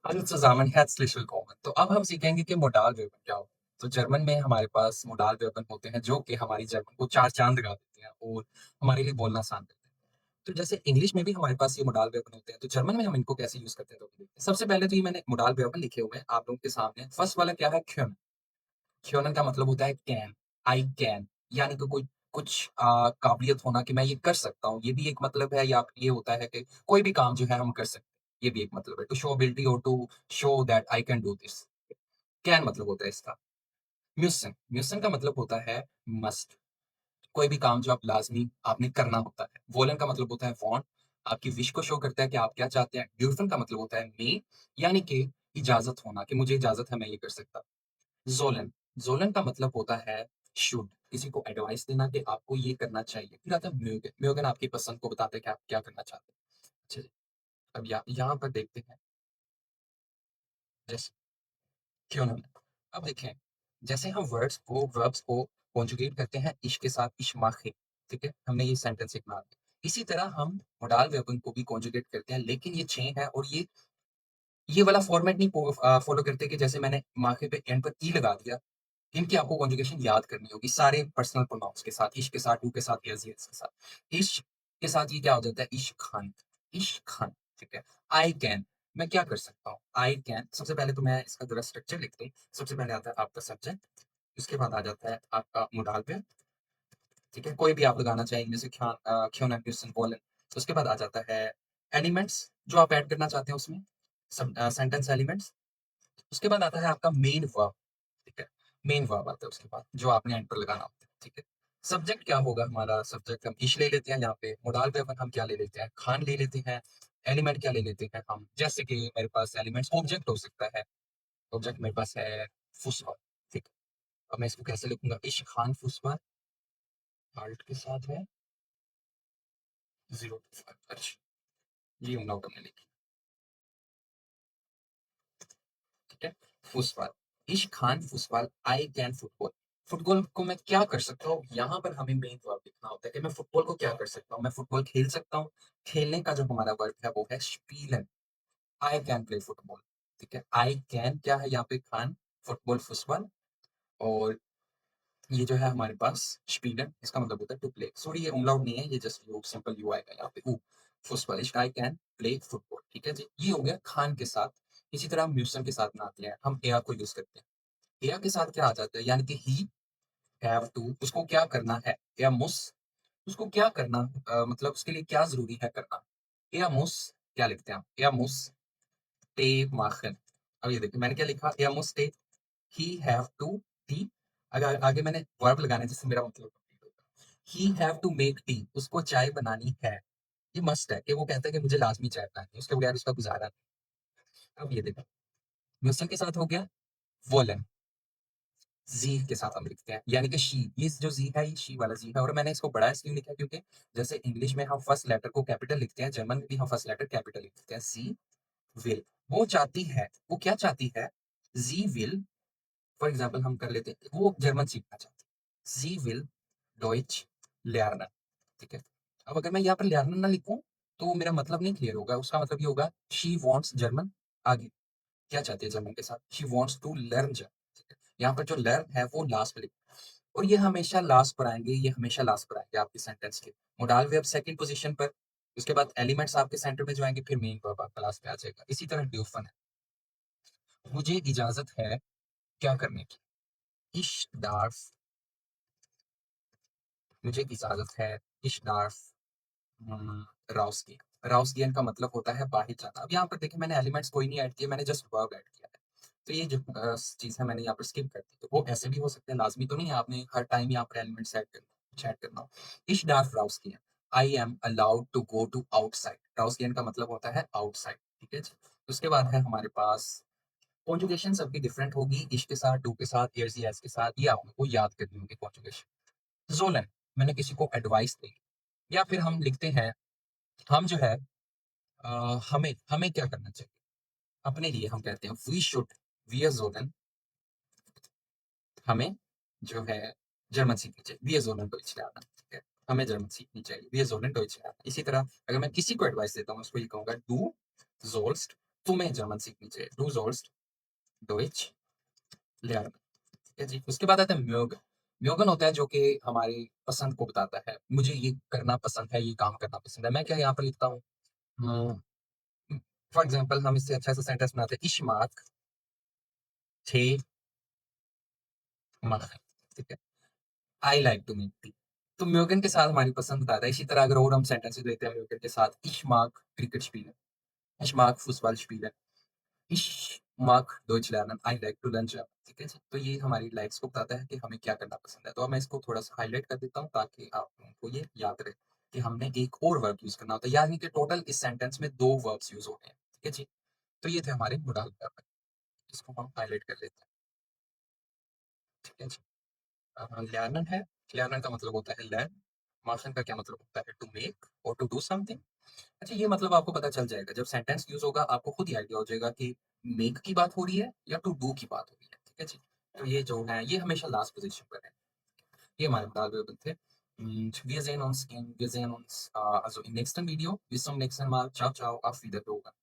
Hallo zusammen, herzlich willkommen। तो अब हम सीखेंगे कि मोडाल वर्बन क्या होता है। तो जर्मन में हमारे पास मोडाल वर्बन होते हैं जो कि हमारी जर्मन को 4 चाँद लगा देते हैं और हमारे लिए बोलना आसान करते हैं। तो जैसे इंग्लिश में भी हमारे पास ये मोडाल वर्बन होते हैं, तो जर्मन में हम इनको कैसे यूज़ करते हैं तो देखते हैं। सबसे पहले तो ये मैंने मोडाल वर्बन लिखे हुए हैं आप लोगों के सामने। फर्स्ट वाला क्या है können। können का मतलब होता है कैन, आई कैन यानी कि कोई कुछ काबिलियत होना कि मैं ये कर सकता हूँ। ये भी एक मतलब है या ये होता है कि कोई भी काम जो है हम कर सकते हैं। ये भी एक मतलब है। टू शो एबिलिटी और to show that I can do this. Can मतलब होता है इसका। म्यूसन, म्यूसन का मतलब होता है मस्ट। कोई भी काम जो आप लाज़मी आपने करना होता है। वोलन का मतलब होता है वांट, आपकी विश को शो करता है कि आप क्या चाहते हैं। ड्यूर्फन का मतलब होता है मे यानी कि इजाज़त होना कि मुझे इजाज़त है मैं ये कर सकता हूँ। ज़ोलन, ज़ोलन का मतलब होता है शुड, किसी को एडवाइस देना कि आपको ये करना चाहिए। फिर आता है म्योगन, म्योगन आपकी पसंद को बताता है कि आप क्या करना चाहते हैं। चलिए, अब यहाँ पर देखते हैं जैसे क्यों ना अब देखें, जैसे हम वर्ब्स को कॉन्जुगेट करते हैं इश के साथ इश माखे, ठीक है? हमने ये सेंटेंस एक बना दिया। इसी तरह हम मोडाल वर्बन को भी कॉन्जुगेट करते हैं, लेकिन ये चेन है और ये वाला फॉर्मेट नहीं फॉलो करते कि जैसे मैंने माखे पे एंड पर ई लगा दिया। इनकी आपको कॉन्जुगेशन याद करनी होगी सारे पर्सनल प्रोनाउंस के साथ, इश के साथ, टू के साथ, एज़, यस के साथ। इश के साथ ये क्या हो जाता है इश खान, ठीक है? आई कैन, मैं क्या कर सकता हूँ? आई कैन सबसे पहले तो मैं इसका ज़रा स्ट्रक्चर लिखता हूँ। सबसे पहले आता है आपका सब्जेक्ट, उसके बाद आ जाता है आपका मोडाल वर्ब, ठीक है? कोई भी आप लगाना चाहें इनमें से ख्योन, क्वेश्चन, वोलन। उसके बाद आ जाता है एलिमेंट्स जो आप ऐड करना चाहते हैं उसमें, सेंटेंस एलिमेंट्स। उसके बाद आता है आपका मेन वर्ब, ठीक है? मेन वर्ब आता है उसके बाद, जो आपने एंड पर लगाना होता है, ठीक है? सब्जेक्ट क्या होगा हमारा? सब्जेक्ट हम इश ले लेते हैं यहाँ पे, मोडाल पे अपन हम क्या ले लेते हैं? खान ले लेते हैं। एलिमेंट क्या ले लेते हैं हम? जैसे कि मेरे पास एलिमेंट्स ऑब्जेक्ट हो सकता है, ऑब्जेक्ट मेरे पास है फुसवा, ठीक है? अब मैं इसको कैसे लिखूँगा? इश खान फुसवा, अल्ट के साथ है 0 to 5, अच्छा, ये umlaut हमने लिखी, ठीक है? फुसवाल, इश खान फुसवाल, आई कैन फुटबॉल। फुटबॉल को मैं क्या कर सकता हूँ? यहाँ पर हमें मेन वर्ब लिखना होता है कि मैं फुटबॉल को क्या कर सकता हूँ? मैं फुटबॉल खेल सकता हूँ। खेलने का जो हमारा वर्ब है वो है स्पीलन। आई कैन प्ले फुटबॉल, ठीक है? आई कैन क्या है यहाँ पे? खान, फुटबॉल, फुटबॉल और ये जो है हमारे पास स्पीलन, इसका मतलब होता है टू प्ले। सॉरी ये umlaut नहीं है, ये जस्ट यू सिंपल यू आएगा यहाँ पे। Football, I can play football, ठीक है जी? ये हो गया खान के साथ। इसी तरह हम म्यूसन के साथ बनाते हैं, हम एयर को यूज़ करते हैं। एयर के साथ क्या आ जाता है? यानी कि ही हैव टू, उसको क्या करना है? या मुस, उसको क्या करना मतलब उसके लिए क्या ज़रूरी है करना? या मुस क्या लिखते हैं आप? या मुस टे माखन। अब ये देखिए मैंने क्या लिखा? या मुस टे, ही हैव टू टी, अगर आगे मैंने वर्ब लगाना है जिससे मेरा मतलब कंप्लीट होगा। He have to make tea, उसको चाय बनानी है। ये मस्ट है कि वो कहता है कि मुझे लाज़मी चाय बनानी है, उसके बगैर उसका गुज़ारा नहीं। अब ये देखो, म्यूसन के साथ हो गया वोलन, ज़ी के साथ हम लिखते हैं, यानी कि शी, ये जो ज़ी है, ये शी वाला ज़ी है और मैंने इसको बड़ा इसलिए लिखा है क्योंकि जैसे इंग्लिश में हम फर्स्ट लेटर को कैपिटल लिखते हैं, जर्मन में भी हम फर्स्ट लेटर कैपिटल लिखते हैं। ज़ी विल, वो चाहती है, वो क्या चाहती है? ज़ी विल, फॉर एग्ज़ाम्पल हम कर लेते हैं, वो जर्मन सीखना चाहती है। ज़ी विल डॉइच lernen, ठीक है? अब अगर मैं यहाँ पर lernen ना लिखूँ, तो मेरा मतलब नहीं क्लियर होगा, उसका मतलब ये होगा शी वांट्स जर्मन, आगे क्या चाहती है जर्मन के साथ? She wants to learn German, ठीक है? यहाँ पर जो लर्न है वो लास्ट में लिखना है और ये हमेशा लास्ट पर आएँगे, ये हमेशा लास्ट पर आएँगे आपके सेंटेंस के। मोडाल वर्ब सेकंड पोज़ीशन पर, उसके बाद एलिमेंट्स आपके सेंटर में जो आएँगे, फिर मेन वर्ब आपका लास्ट पे आ जाएगा। इसी तरह ड्यूफन है, मुझे इजाज़त है क्या करने की? Ich darf, मुझे इजाज़त है, ich darf rausgehen। rausgehen का मतलब होता है बाहर जाना। अब यहाँ पर देखिए मैंने एलिमेंट्स कोई नहीं ऐड किए, मैंने जस्ट वर्ब ऐड किया है। तो ये जो चीज़ है मैंने यहाँ पर स्किप कर दी। तो वो ऐसे भी हो सकते हैं, लाज़मी तो नहीं है आपने हर टाइम यहाँ पर एलिमेंट्स ऐड करना, कुछ ऐड करना हो। Ich darf rausgehen, I am allowed to go to outside। rausgehen का मतलब होता है आउटसाइड, ठीक है जी? उसके बाद है हमारे पास कॉन्जुगेशन सबकी डिफरेंट होगी, इश के साथ, डू के साथ, एयर्स, यस के साथ, ये आपको याद करनी होगी कॉन्जुगेशन। ज़ोलन, मैंने किसी को एडवाइस दी या फिर हम लिखते हैं, हम जो है हमें हमें क्या करना चाहिए? अपने लिए हम कहते हैं वी शुड, wir sollen, हमें जो है जर्मन सीखनी चाहिए। wir sollen Deutsch lernen, ठीक है? हमें जर्मन सीखनी चाहिए। wir sollen Deutsch lernen। इसी तरह अगर मैं किसी को एडवाइस देता हूँ, उसको ये कहूँगा, du sollst तुम्हें जर्मन सीखनी चाहिए। डू सोल्स्ट डॉइच लर्न। ठीक है जी। उसके बाद आता है म्योगन। म्योगन होता है जो कि हमारी पसंद को बताता है। मुझे ये करना पसंद है, ये काम करना पसंद है। मैं क्या यहाँ पर लिखता हूँ? फॉर एग्जाम्पल हम इससे अच्छा सा सेंटेंस बनाते हैं, इश माग थे machen। ठीक है। I like to meet tea. तो म्योगन के साथ हमारी पसंद बताता है। इसी तरह अगर और हम सेंटेंसेस देते हैं म्योगन के साथ, इश माग क्रिकेट स्पीलन, इश माग फुटबॉल स्पीलन, इश माग डॉइच लर्नन, I like to learn German. ठीक है जी। तो ये हमारी लाइक्स को बताता है कि हमें क्या करना पसंद है। तो अब मैं इसको थोड़ा सा हाईलाइट कर देता हूँ ताकि आप लोगों को ये याद रहे कि हमने एक और वर्ब यूज करना होता है, यानी कि टोटल इस सेंटेंस में 2 वर्ब्स यूज होते हैं। ठीक है जी। तो ये थे हमारे मोडाल वर्ब। इसको हम हाईलाइट कर लेते हैं। ठीक है जी। लर्नन है, लर्नन का मतलब होता है लर्न। मार्शन का क्या मतलब होता है? टू मेक और टू डू समथिंग। अच्छा, ये मतलब आपको पता चल जाएगा जब सेंटेंस यूज होगा, आपको खुद ही आइडिया हो जाएगा कि मेक की बात हो रही है या टू डू की बात हो रही है। ठीक है जी। तो ये जो है ये हमेशा लास्ट पोजीशन पर है। ये हमारे Modalverben थे। Und wir sehen uns, also im nächsten Video. Bis zum nächsten Mal. Ciao, ciao, auf Wiedersehen.